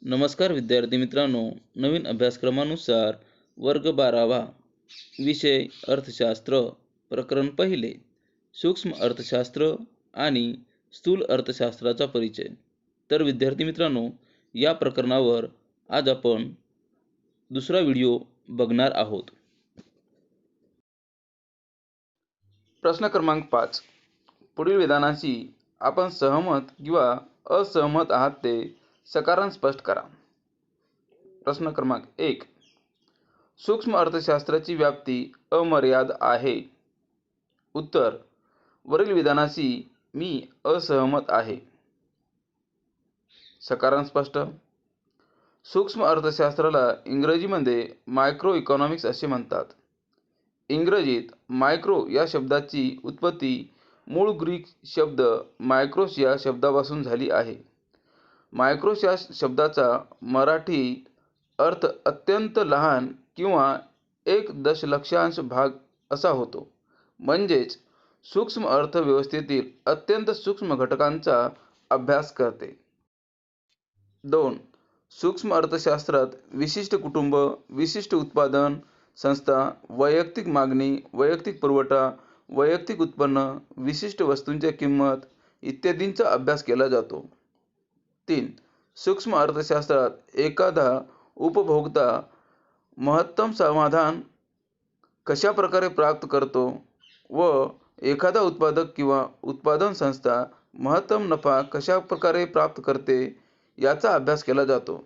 नमस्कार विद्यार्थी मित्रांनो, नवीन अभ्यासक्रमानुसार वर्ग 12वा विषय अर्थशास्त्र प्रकरण पहिले सूक्ष्म अर्थशास्त्र आणि स्थूल अर्थशास्त्राचा परिचय. तर विद्यार्थी मित्रांनो, या प्रकरणावर आज आपण दुसरा व्हिडिओ बघणार आहोत. प्रश्न क्रमांक 5. पुढील विधानाशी आपण सहमत किंवा असहमत आहात ते सकाराने स्पष्ट करा. प्रश्न क्रमांक 1. सूक्ष्म अर्थशास्त्राची व्याप्ती अमर्याद आहे. उत्तर: वरील विधानाशी मी असहमत आहे. सकाराने स्पष्ट. सूक्ष्म अर्थशास्त्राला इंग्रजीमध्ये मायक्रो इकॉनॉमिक्स असे म्हणतात. इंग्रजीत मायक्रो या शब्दाची उत्पत्ती मूळ ग्रीक शब्द मायक्रोस या शब्दापासून झाली आहे. मायक्रोस या शब्दाचा मराठीत अर्थ अत्यंत लहान किंवा 1 दशलक्षांश भाग असा होतो. म्हणजेच सूक्ष्म अर्थव्यवस्थेतील अत्यंत सूक्ष्म घटकांचा अभ्यास करते. 2. सूक्ष्म अर्थशास्त्रात विशिष्ट कुटुंब, विशिष्ट उत्पादन संस्था, वैयक्तिक मागणी, वैयक्तिक पुरवठा, वैयक्तिक उत्पन्न, विशिष्ट वस्तूंची किंमत इत्यादींचा अभ्यास केला जातो. 3. सूक्ष्म अर्थशास्त्रात एखादा उपभोक्ता महत्तम समाधान कशा प्रकारे प्राप्त करतो व एखादा उत्पादक किंवा उत्पादन संस्था महत्तम नफा कशा प्रकारे प्राप्त करते याचा अभ्यास केला जातो.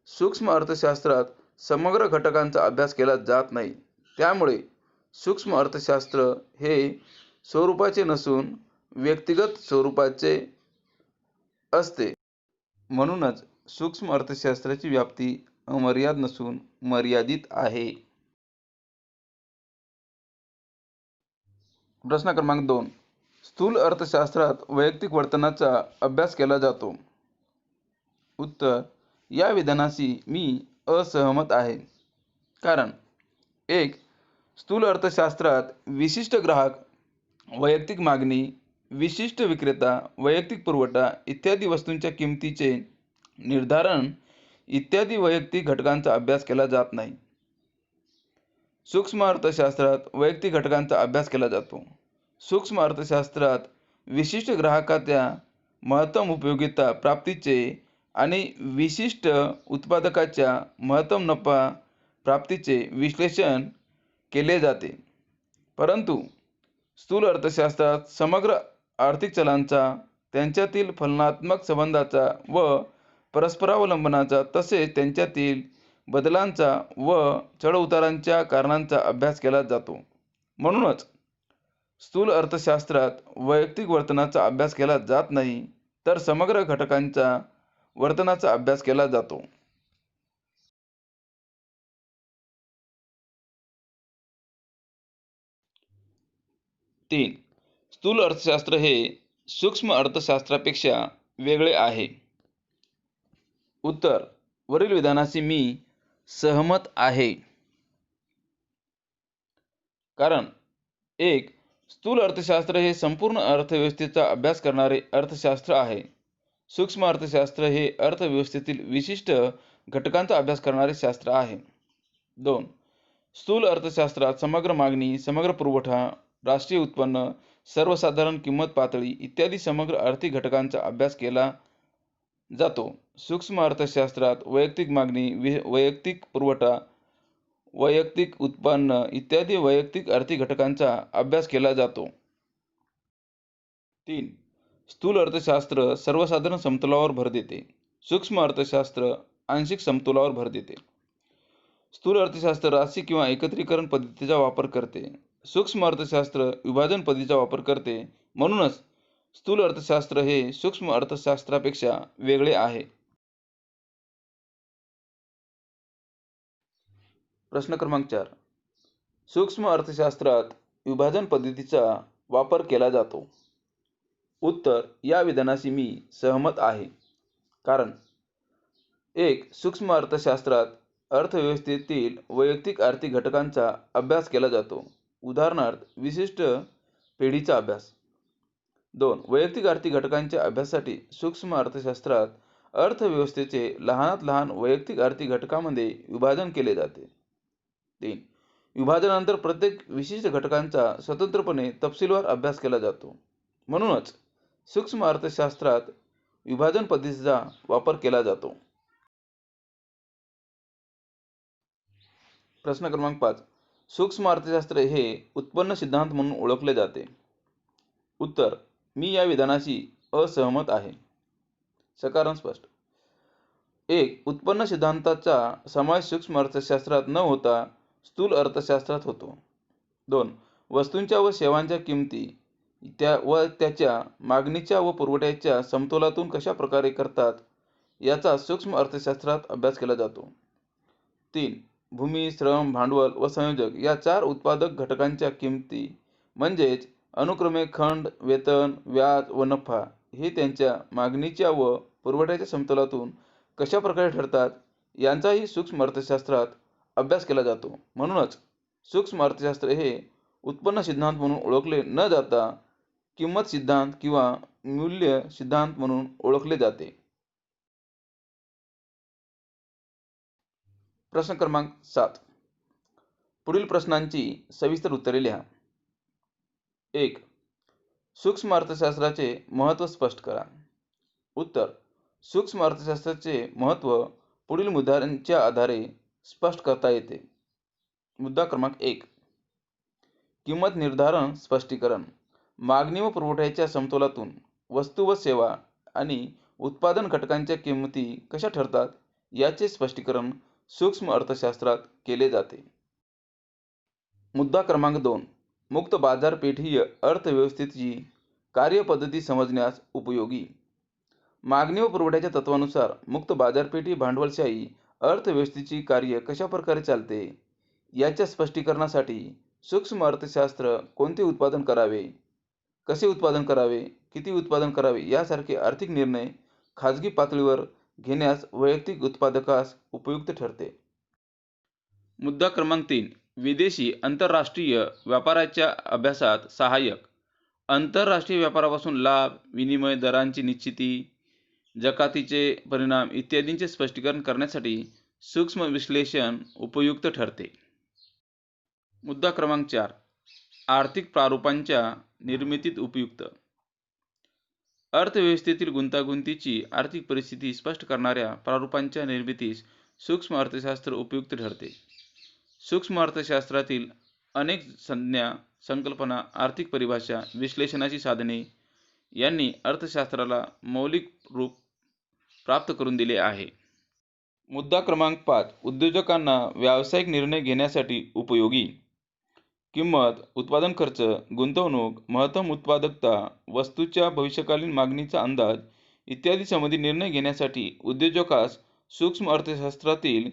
सूक्ष्म अर्थशास्त्रात समग्र घटकांचा अभ्यास केला जात नाही. त्यामुळे सूक्ष्म अर्थशास्त्र हे स्वरूपाचे नसून व्यक्तिगत स्वरूपाचे असते. म्हणूनच सूक्ष्म अर्थशास्त्राची व्याप्ती अमर्याद नसून मर्यादित आहे. प्रश्न क्रमांक 2. स्थूल अर्थशास्त्रात वैयक्तिक वर्तनाचा अभ्यास केला जातो. उत्तर: या विधानाशी मी असहमत आहे. कारण 1. स्थूल अर्थशास्त्रात विशिष्ट ग्राहक, वैयक्तिक मागणी, विशिष्ट विक्रेता, वैयक्तिक पुरवठा इत्यादी वस्तूंच्या किमतीचे निर्धारण इत्यादी वैयक्तिक घटकांचा अभ्यास केला जात नाही. सूक्ष्म अर्थशास्त्रात वैयक्तिक घटकांचा अभ्यास केला जातो. सूक्ष्म अर्थशास्त्रात विशिष्ट ग्राहकाच्या महत्तम उपयोगिता प्राप्तीचे आणि विशिष्ट उत्पादकाच्या महत्तम नफा प्राप्तीचे विश्लेषण केले जाते. परंतु स्थूल अर्थशास्त्रात समग्र आर्थिक चलांचा, त्यांच्यातील फलनात्मक संबंधांचा व परस्परावलंबनाचा तसेच त्यांच्यातील बदलांचा व चढउतारांच्या कारणांचा अभ्यास केला जातो. म्हणूनच स्थूल अर्थशास्त्रात वैयक्तिक वर्तनाचा अभ्यास केला जात नाही, तर समग्र घटकांच्या वर्तनाचा अभ्यास केला जातो. 3. स्थूल अर्थशास्त्र हे सूक्ष्म अर्थशास्त्रापेक्षा वेगळे आहे. उत्तर: वरील विधानाशी मी सहमत आहे. कारण 1. स्थूल अर्थशास्त्र हे संपूर्ण अर्थव्यवस्थेचा अभ्यास करणारे अर्थशास्त्र आहे. सूक्ष्म अर्थशास्त्र हे अर्थव्यवस्थेतील विशिष्ट घटकांचा अभ्यास करणारे शास्त्र आहे. 2. स्थूल अर्थशास्त्रात समग्र मागणी, समग्र पुरवठा, राष्ट्रीय उत्पन्न, सर्वसाधारण किंमत पातळी इत्यादी समग्र आर्थिक घटकांचा अभ्यास केला जातो. सूक्ष्म अर्थशास्त्रात वैयक्तिक मागणी, वैयक्तिक पुरवठा, वैयक्तिक उत्पन्न इत्यादी वैयक्तिक आर्थिक घटकांचा अभ्यास केला जातो. 3. स्थूल अर्थशास्त्र सर्वसाधारण समतोलावर भर देते. सूक्ष्म अर्थशास्त्र आंशिक समतोलावर भर देते. स्थूल अर्थशास्त्र राशी किंवा एकत्रीकरण पद्धतीचा वापर करते. सूक्ष्म अर्थशास्त्र विभाजन पद्धतीचा वापर करते. म्हणूनच स्थूल अर्थशास्त्र हे सूक्ष्म अर्थशास्त्रापेक्षा वेगळे आहे. प्रश्न क्रमांक 4. सूक्ष्म अर्थशास्त्रात विभाजन पद्धतीचा वापर केला जातो. उत्तर: या विधानाशी मी सहमत आहे. कारण 1. सूक्ष्म अर्थशास्त्रात अर्थव्यवस्थेतील वैयक्तिक आर्थिक घटकांचा अभ्यास केला जातो. उदाहरणार्थ विशिष्ट पेढीचा अभ्यास. 2. वैयक्तिक आर्थिक घटकांच्या अभ्यासासाठी सूक्ष्म अर्थशास्त्रात अर्थव्यवस्थेचे लहानात लहान वैयक्तिक आर्थिक घटकांमध्ये विभाजन केले जाते. 3. विभाजनानंतर प्रत्येक विशिष्ट घटकांचा स्वतंत्रपणे तपशीलवार अभ्यास केला जातो. म्हणूनच सूक्ष्म अर्थशास्त्रात विभाजन पद्धतीचा वापर केला जातो. प्रश्न क्रमांक 5. सूक्ष्म अर्थशास्त्र हे उत्पन्न सिद्धांत म्हणून ओळखले जाते. उत्तर: मी या विधानाशी असहमत आहे. सकारण स्पष्ट. 1. उत्पन्न सिद्धांताचा समावेश सूक्ष्म अर्थशास्त्रात न होता स्थूल अर्थशास्त्रात होतो. 2. वस्तूंच्या व सेवांच्या किमती त्याच्या मागणीच्या व पुरवठ्याच्या समतोलातून कशा प्रकारे करतात याचा सूक्ष्म अर्थशास्त्रात अभ्यास केला जातो. 3. भूमी, श्रम, भांडवल व संयोजक या 4 उत्पादक घटकांच्या किमती म्हणजेच अनुक्रमे खंड, वेतन, व्याज व नफा हे त्यांच्या मागणीच्या व पुरवठ्याच्या समतोलातून कशा प्रकारे ठरतात यांचाही सूक्ष्म अर्थशास्त्रात अभ्यास केला जातो. म्हणूनच सूक्ष्म अर्थशास्त्र हे उत्पन्न सिद्धांत म्हणून ओळखले न जाता किंमत सिद्धांत किंवा मूल्य सिद्धांत म्हणून ओळखले जाते. प्रश्न क्रमांक 7. पुढील प्रश्नांची सविस्तर उत्तरे लिहा. 1. सूक्ष्म अर्थशास्त्राचे महत्त्व स्पष्ट करा. उत्तर: सूक्ष्म अर्थशास्त्राचे महत्त्व पुढील मुद्द्यांच्या आधारे स्पष्ट करता येते. मुद्दा क्रमांक 1. किंमत निर्धारण स्पष्टीकरण. मागणी व पुरवठ्याच्या समतोलातून वस्तू व सेवा आणि उत्पादन घटकांच्या किंमती कशा ठरतात याचे स्पष्टीकरण सूक्ष्म अर्थशास्त्रात केले जाते. मुद्दा क्रमांक 2. मुक्त बाजारपेठीय अर्थव्यवस्थेची कार्यपद्धती समजण्यास उपयोगी. मागणी व पुरवठ्याच्या तत्वानुसार मुक्त बाजारपेठी भांडवलशाही अर्थव्यवस्थेची कार्य कशा प्रकारे चालते याच्या स्पष्टीकरणासाठी सूक्ष्म अर्थशास्त्र कोणते उत्पादन करावे, कसे उत्पादन करावे, किती उत्पादन करावे यासारखे आर्थिक निर्णय खाजगी पातळीवर घेण्यास वैयक्तिक उत्पादकास उपयुक्त ठरते. मुद्दा क्रमांक 3. विदेशी आंतरराष्ट्रीय व्यापाराच्या अभ्यासात सहाय्यक. आंतरराष्ट्रीय व्यापारापासून लाभ, विनिमय दरांची निश्चिती, जकातीचे परिणाम इत्यादींचे स्पष्टीकरण करण्यासाठी सूक्ष्म विश्लेषण उपयुक्त ठरते. मुद्दा क्रमांक 4. आर्थिक प्रारूपांच्या निर्मितीत उपयुक्त. अर्थव्यवस्थेतील गुंतागुंतीची आर्थिक परिस्थिती स्पष्ट करणाऱ्या प्रारूपांच्या निर्मितीस सूक्ष्म अर्थशास्त्र उपयुक्त ठरते. सूक्ष्म अर्थशास्त्रातील अनेक संज्ञा, संकल्पना, आर्थिक परिभाषा, विश्लेषणाची साधने यांनी अर्थशास्त्राला मौलिक रूप प्राप्त करून दिले आहे. मुद्दा क्रमांक 5. उद्योजकांना व्यावसायिक निर्णय घेण्यासाठी उपयोगी. किंमत, उत्पादन खर्च, गुंतवणूक, महत्तम उत्पादकता, वस्तूच्या भविष्यकालीन मागणीचा अंदाज इत्यादी संबंधी निर्णय घेण्यासाठी उद्योजकास सूक्ष्म अर्थशास्त्रातील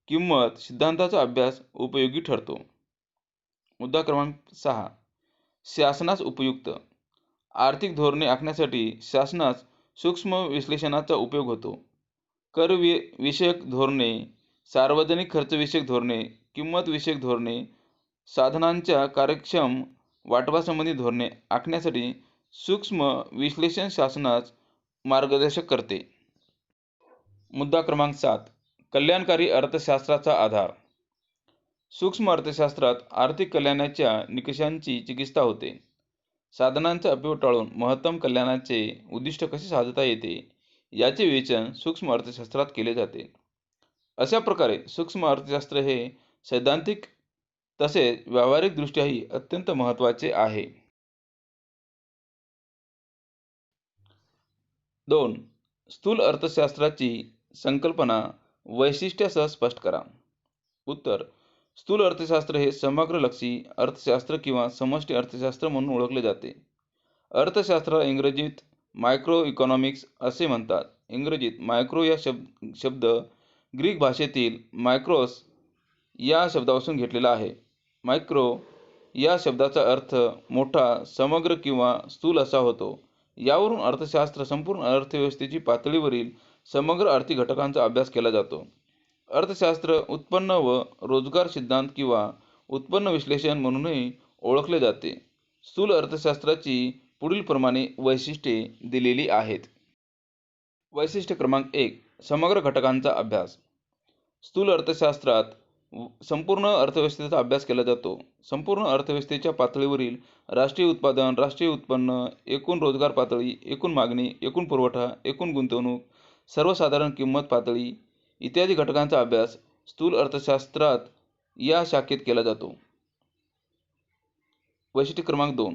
किंमत सिद्धांताचा अभ्यास उपयोगी ठरतो. मुद्दा क्रमांक 6. शासनास उपयुक्त. आर्थिक धोरणे आखण्यासाठी शासनास सूक्ष्म विश्लेषणाचा उपयोग होतो. कर विषयक धोरणे, सार्वजनिक खर्च विषयक धोरणे, किंमत विषयक धोरणे, साधनांच्या कार्यक्षम वाटपासंबंधी धोरणे आखण्यासाठी सूक्ष्म विश्लेषण शासनास मार्गदर्शन करते. मुद्दा क्रमांक 7. कल्याणकारी अर्थशास्त्राचा आधार. सूक्ष्म अर्थशास्त्रात आर्थिक कल्याणाच्या निकषांची चिकित्सा होते. साधनांचा अपयोग टाळून महत्तम कल्याणाचे उद्दिष्ट कसे साधता येते याचे विवेचन सूक्ष्म अर्थशास्त्रात केले जाते. अशा प्रकारे सूक्ष्म अर्थशास्त्र हे सैद्धांतिक तसेच व्यावहारिकदृष्ट्याही अत्यंत महत्त्वाचे आहे. 2. स्थूल अर्थशास्त्राची संकल्पना वैशिष्ट्यासह स्पष्ट करा. उत्तर: स्थूल अर्थशास्त्र हे समग्रलक्षी अर्थशास्त्र किंवा समष्टी अर्थशास्त्र म्हणून ओळखले जाते. अर्थशास्त्राला इंग्रजीत मायक्रो इकॉनॉमिक्स असे म्हणतात. इंग्रजीत मायक्रो या शब्द ग्रीक भाषेतील मायक्रोस या शब्दापासून घेतलेला आहे. मायक्रो या शब्दाचा अर्थ मोठा, समग्र किंवा स्थूल असा होतो. यावरून अर्थशास्त्र संपूर्ण अर्थव्यवस्थेची पातळीवरील समग्र आर्थिक घटकांचा अभ्यास केला जातो. अर्थशास्त्र उत्पन्न व रोजगार सिद्धांत किंवा उत्पन्न विश्लेषण म्हणूनही ओळखले जाते. स्थूल अर्थशास्त्राची पुढील प्रमाणे वैशिष्ट्ये दिलेली आहेत. वैशिष्ट्य क्रमांक 1. समग्र घटकांचा अभ्यास. स्थूल अर्थशास्त्रात संपूर्ण अर्थव्यवस्थेचा अभ्यास केला जातो. संपूर्ण अर्थव्यवस्थेच्या पातळीवरील राष्ट्रीय उत्पादन, राष्ट्रीय उत्पन्न, एकूण रोजगार पातळी, एकूण मागणी, एकूण पुरवठा, एकूण गुंतवणूक, सर्वसाधारण किंमत पातळी इत्यादी घटकांचा अभ्यास स्थूल अर्थशास्त्रात या शाखेत केला जातो. वैशिष्ट्य क्रमांक 2.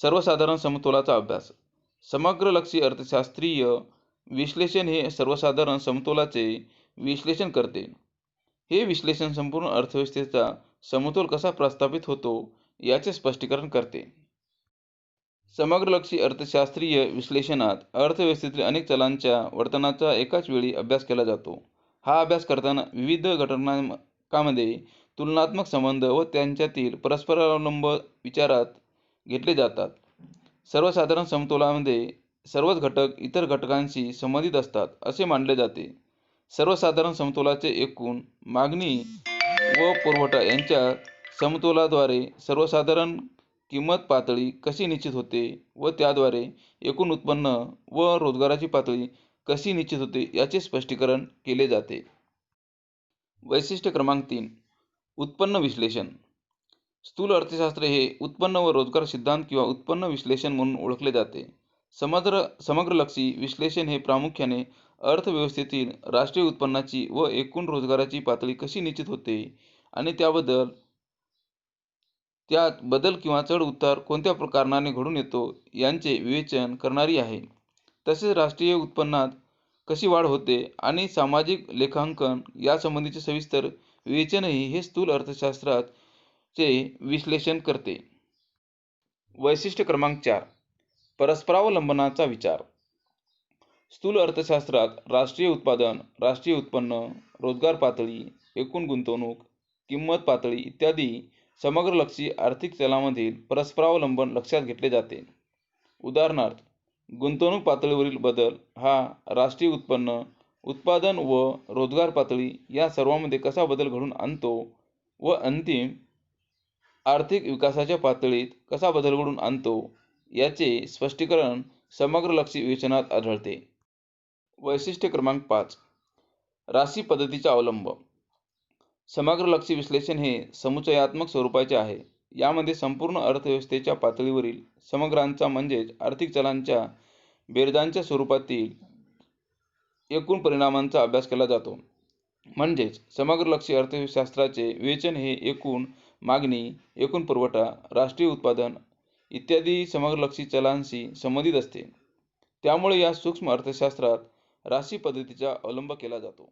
सर्वसाधारण समतोलाचा अभ्यास. समग्रलक्षी अर्थशास्त्रीय विश्लेषण हे सर्वसाधारण समतोलाचे विश्लेषण करते. हे विश्लेषण संपूर्ण अर्थव्यवस्थेचा समतोल कसा प्रस्थापित होतो याचे स्पष्टीकरण करते. समग्रलक्षी अर्थशास्त्रीय विश्लेषणात अर्थव्यवस्थेतील अनेक चलांच्या वर्तनाचा एकाच वेळी अभ्यास केला जातो. हा अभ्यास करताना विविध घटकांमध्ये तुलनात्मक संबंध व त्यांच्यातील परस्परावलंब विचारात घेतले जातात. सर्वसाधारण समतोलामध्ये सर्वच घटक इतर घटकांशी संबंधित असतात असे मानले जाते. सर्वसाधारण समतोलाचे एकूण मागणी व पुरवठा यांच्या समतोलाद्वारे सर्वसाधारण किंमत पातळी कशी निश्चित होते व त्याद्वारे एकूण उत्पन्न व रोजगाराची पातळी कशी निश्चित होते याचे स्पष्टीकरण केले जाते. वैशिष्ट्य क्रमांक 3. उत्पन्न विश्लेषण. स्थूल अर्थशास्त्र हे उत्पन्न व रोजगार सिद्धांत किंवा उत्पन्न विश्लेषण म्हणून ओळखले जाते. समग्रलक्षी विश्लेषण हे प्रामुख्याने अर्थव्यवस्थेतील राष्ट्रीय उत्पन्नाची व एकूण रोजगाराची पातळी कशी निश्चित होते आणि त्यात बदल किंवा चढ उतार कोणत्या कारणाने घडून येतो यांचे विवेचन करणारी आहे. तसेच राष्ट्रीय उत्पन्नात कशी वाढ होते आणि सामाजिक लेखांकन यासंबंधीचे सविस्तर विवेचनही हे स्थूल अर्थशास्त्राचे विश्लेषण करते. वैशिष्ट्य क्रमांक 4. परस्परावलंबनाचा विचार. स्थूल अर्थशास्त्रात राष्ट्रीय उत्पादन, राष्ट्रीय उत्पन्न, रोजगार पातळी, एकूण गुंतवणूक, किंमत पातळी इत्यादी समग्रलक्षी आर्थिक चलांमधील परस्परावलंबन लक्षात घेतले जाते. उदाहरणार्थ, गुंतवणूक पातळीवरील बदल हा राष्ट्रीय उत्पन्न, उत्पादन व रोजगार पातळी या सर्वांमध्ये कसा बदल घडवून आणतो व अंतिम आर्थिक विकासाच्या पातळीत कसा बदल घडवून आणतो याचे स्पष्टीकरण समग्रलक्षी विवेचनात आढळते. वैशिष्ट्य क्रमांक 5. राशी पद्धतीचा अवलंब. समग्रलक्षी विश्लेषण हे समुच्चयात्मक स्वरूपाचे आहे. यामध्ये संपूर्ण अर्थव्यवस्थेच्या पातळीवरील समग्रांचा म्हणजेच आर्थिक चलांच्या बेरजांच्या स्वरूपातील एकूण परिणामांचा अभ्यास केला जातो. म्हणजेच समग्रलक्षी अर्थशास्त्राचे विवेचन हे एकूण मागणी, एकूण पुरवठा, राष्ट्रीय उत्पादन इत्यादी समग्रलक्षी चलांशी संबंधित असते. त्यामुळे या सूक्ष्म अर्थशास्त्रात राशी पद्धतीचा अवलंब केला जातो.